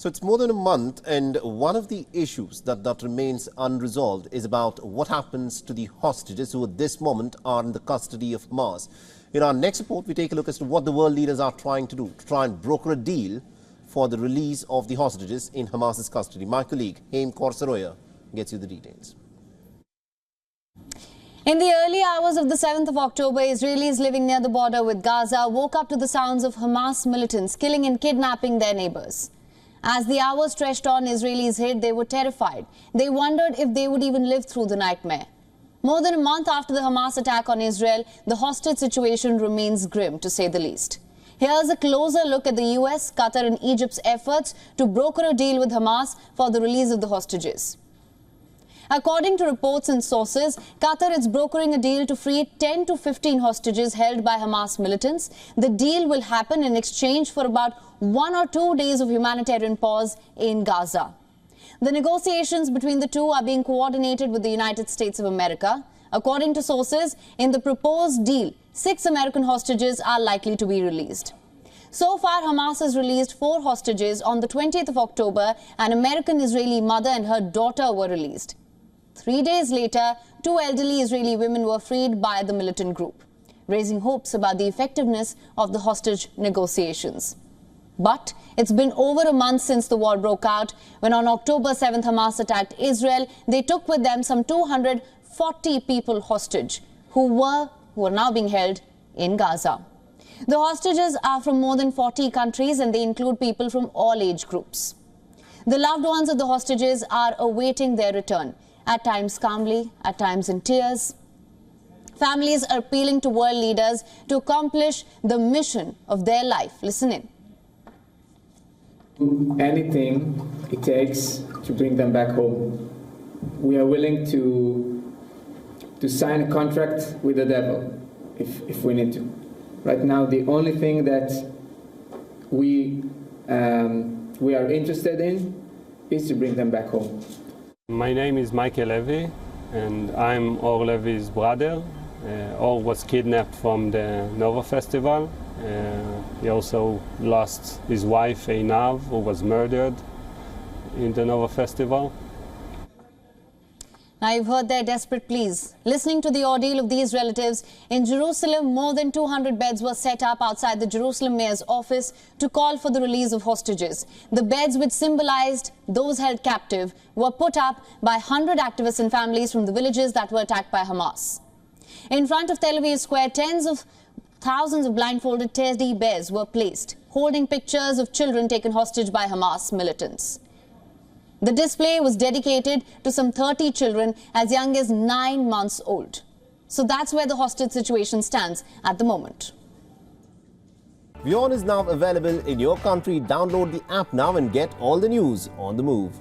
So it's more than a month, and one of the issues that remains unresolved is about what happens to the hostages who at this moment are in the custody of Hamas. In our next report, we take a look as to what the world leaders are trying to do to try and broker a deal for the release of the hostages in Hamas's custody. My colleague, Haim Korsaroya, gets you the details. In the early hours of the 7th of October, Israelis living near the border with Gaza woke up to the sounds of Hamas militants killing and kidnapping their neighbors. As the hours stretched on, Israelis hid, they were terrified. They wondered if they would even live through the nightmare. More than a month after the Hamas attack on Israel, the hostage situation remains grim, to say the least. Here's a closer look at the US, Qatar and Egypt's efforts to broker a deal with Hamas for the release of the hostages. According to reports and sources, Qatar is brokering a deal to free 10 to 15 hostages held by Hamas militants. The deal will happen in exchange for about 1 or 2 days of humanitarian pause in Gaza. The negotiations between the two are being coordinated with the United States of America. According to sources, in the proposed deal, 6 American hostages are likely to be released. So far, Hamas has released 4 hostages. On the 20th of October, an American-Israeli mother and her daughter were released. 3 days later, 2 elderly Israeli women were freed by the militant group, raising hopes about the effectiveness of the hostage negotiations. But it's been over a month since the war broke out, when on October 7th Hamas attacked Israel. They took with them some 240 people hostage who are now being held in Gaza. The hostages are from more than 40 countries, and they include people from all age groups. The loved ones of the hostages are awaiting their return, at times calmly, at times in tears. Families are appealing to world leaders to accomplish the mission of their life. Listen in. Anything it takes to bring them back home. We are willing to sign a contract with the devil if we need to. Right now, the only thing that we are interested in is to bring them back home. My name is Michael Levy, and I'm Or Levy's brother. Or was kidnapped from the Nova Festival. He also lost his wife, Einav, who was murdered in the Nova Festival. Now, you've heard their desperate pleas. Listening to the ordeal of these relatives, in Jerusalem, more than 200 beds were set up outside the Jerusalem mayor's office to call for the release of hostages. The beds, which symbolized those held captive, were put up by 100 activists and families from the villages that were attacked by Hamas. In front of Tel Aviv Square, tens of thousands of blindfolded teddy bears were placed, holding pictures of children taken hostage by Hamas militants. The display was dedicated to some 30 children as young as 9 months old. So that's where the hostage situation stands at the moment. WION is now available in your country. Download the app now and get all the news on the move.